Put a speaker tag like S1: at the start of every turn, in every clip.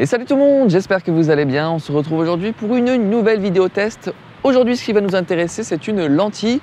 S1: Et salut tout le monde, j'espère que vous allez bien. On se retrouve aujourd'hui pour une nouvelle vidéo test. Aujourd'hui, ce qui va nous intéresser, c'est une lentille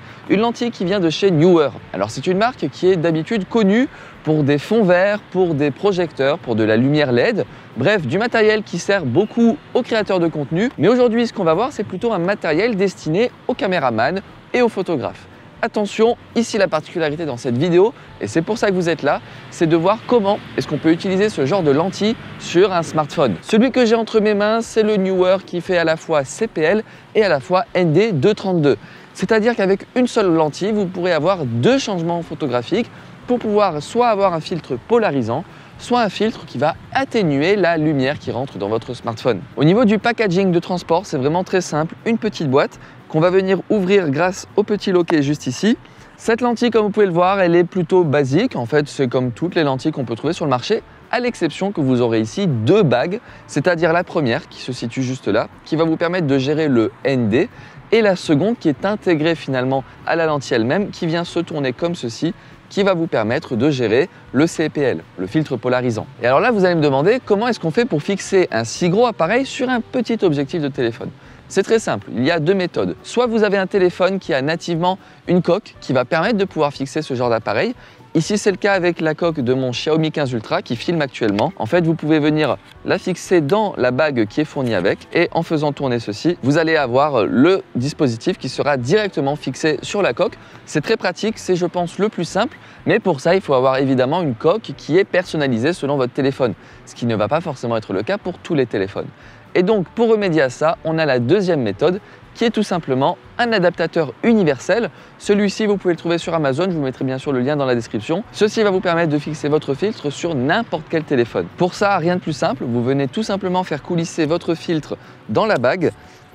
S1: qui vient de chez Neewer. Alors c'est une marque qui est d'habitude connue pour des fonds verts, pour des projecteurs, pour de la lumière LED, bref, du matériel qui sert beaucoup aux créateurs de contenu. Mais aujourd'hui, ce qu'on va voir, c'est plutôt un matériel destiné aux caméramans et aux photographes. Attention, ici la particularité dans cette vidéo, et c'est pour ça que vous êtes là, c'est de voir comment est-ce qu'on peut utiliser ce genre de lentille sur un smartphone. Celui que j'ai entre mes mains, c'est le Neewer qui fait à la fois CPL et à la fois ND232. C'est-à-dire qu'avec une seule lentille, vous pourrez avoir deux changements photographiques pour pouvoir soit avoir un filtre polarisant, soit un filtre qui va atténuer la lumière qui rentre dans votre smartphone. Au niveau du packaging de transport, c'est vraiment très simple, une petite boîte qu'on va venir ouvrir grâce au petit loquet juste ici. Cette lentille, comme vous pouvez le voir, elle est plutôt basique. En fait, c'est comme toutes les lentilles qu'on peut trouver sur le marché, à l'exception que vous aurez ici deux bagues, c'est-à-dire la première qui se situe juste là, qui va vous permettre de gérer le ND, et la seconde qui est intégrée finalement à la lentille elle-même, qui vient se tourner comme ceci, qui va vous permettre de gérer le CPL, le filtre polarisant. Et alors là, vous allez me demander comment est-ce qu'on fait pour fixer un si gros appareil sur un petit objectif de téléphone. C'est très simple, il y a deux méthodes. Soit vous avez un téléphone qui a nativement une coque qui va permettre de pouvoir fixer ce genre d'appareil. Ici, c'est le cas avec la coque de mon Xiaomi 15 Ultra qui filme actuellement. En fait, vous pouvez venir la fixer dans la bague qui est fournie avec et en faisant tourner ceci, vous allez avoir le dispositif qui sera directement fixé sur la coque. C'est très pratique, c'est je pense le plus simple, mais pour ça, il faut avoir évidemment une coque qui est personnalisée selon votre téléphone, ce qui ne va pas forcément être le cas pour tous les téléphones. Et donc, pour remédier à ça, on a la deuxième méthode qui est tout simplement un adaptateur universel. Celui-ci, vous pouvez le trouver sur Amazon, je vous mettrai bien sûr le lien dans la description. Ceci va vous permettre de fixer votre filtre sur n'importe quel téléphone. Pour ça, rien de plus simple, vous venez tout simplement faire coulisser votre filtre dans la bague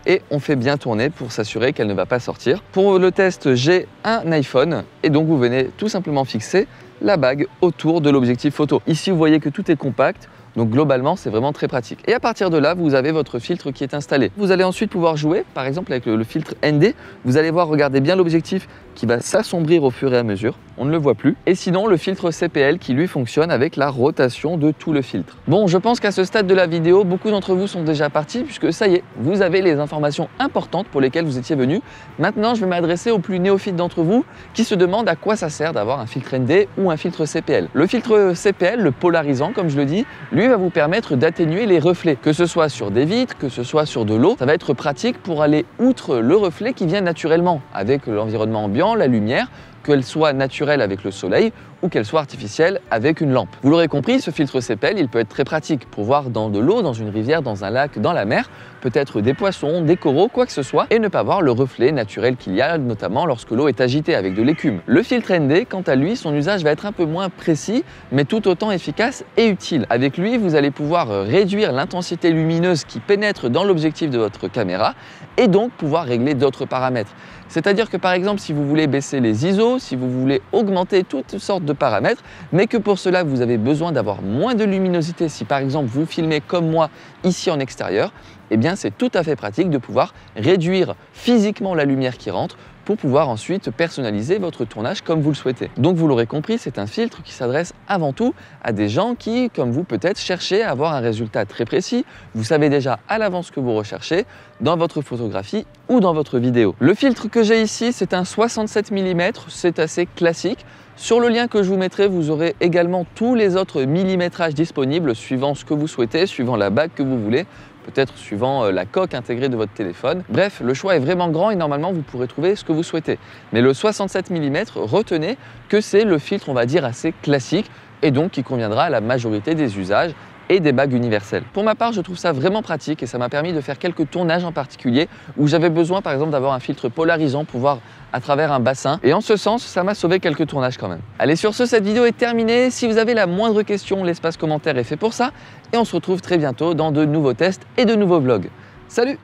S1: et on fait bien tourner pour s'assurer qu'elle ne va pas sortir. Pour le test, j'ai un iPhone et donc vous venez tout simplement fixer la bague autour de l'objectif photo. Ici, vous voyez que tout est compact. Donc globalement, c'est vraiment très pratique. Et à partir de là, vous avez votre filtre qui est installé. Vous allez ensuite pouvoir jouer, par exemple avec le filtre ND. Vous allez voir, regardez bien l'objectif qui va s'assombrir au fur et à mesure. On ne le voit plus. Et sinon, le filtre CPL qui lui fonctionne avec la rotation de tout le filtre. Bon, je pense qu'à ce stade de la vidéo, beaucoup d'entre vous sont déjà partis puisque ça y est, vous avez les informations importantes pour lesquelles vous étiez venus. Maintenant, je vais m'adresser aux plus néophytes d'entre vous qui se demandent à quoi ça sert d'avoir un filtre ND ou un filtre CPL. Le filtre CPL, le polarisant comme je le dis, lui va vous permettre d'atténuer les reflets, que ce soit sur des vitres, que ce soit sur de l'eau. Ça va être pratique pour aller outre le reflet qui vient naturellement avec l'environnement ambiant, la lumière, qu'elle soit naturelle avec le soleil ou qu'elle soit artificielle avec une lampe. Vous l'aurez compris, ce filtre CPL, il peut être très pratique pour voir dans de l'eau, dans une rivière, dans un lac, dans la mer, peut-être des poissons, des coraux, quoi que ce soit, et ne pas voir le reflet naturel qu'il y a, notamment lorsque l'eau est agitée avec de l'écume. Le filtre ND, quant à lui, son usage va être un peu moins précis, mais tout autant efficace et utile. Avec lui, vous allez pouvoir réduire l'intensité lumineuse qui pénètre dans l'objectif de votre caméra et donc pouvoir régler d'autres paramètres. C'est-à-dire que par exemple, si vous voulez baisser les ISO, si vous voulez augmenter toutes sortes de paramètres, mais que pour cela vous avez besoin d'avoir moins de luminosité, si par exemple vous filmez comme moi ici en extérieur, eh bien c'est tout à fait pratique de pouvoir réduire physiquement la lumière qui rentre pour pouvoir ensuite personnaliser votre tournage comme vous le souhaitez. Donc vous l'aurez compris, c'est un filtre qui s'adresse avant tout à des gens qui, comme vous peut-être, cherchez à avoir un résultat très précis. Vous savez déjà à l'avance ce que vous recherchez dans votre photographie ou dans votre vidéo. Le filtre que j'ai ici, c'est un 67 mm, c'est assez classique. Sur le lien que je vous mettrai, vous aurez également tous les autres millimétrages disponibles suivant ce que vous souhaitez, suivant la bague que vous voulez, peut-être suivant la coque intégrée de votre téléphone. Bref, le choix est vraiment grand et normalement vous pourrez trouver ce que vous souhaitez. Mais le 67 mm, retenez que c'est le filtre, on va dire, assez classique et donc qui conviendra à la majorité des usages et des bagues universelles. Pour ma part, je trouve ça vraiment pratique et ça m'a permis de faire quelques tournages en particulier où j'avais besoin par exemple d'avoir un filtre polarisant pour voir à travers un bassin et en ce sens, ça m'a sauvé quelques tournages quand même. Allez, sur ce, cette vidéo est terminée. Si vous avez la moindre question, l'espace commentaire est fait pour ça et on se retrouve très bientôt dans de nouveaux tests et de nouveaux vlogs. Salut!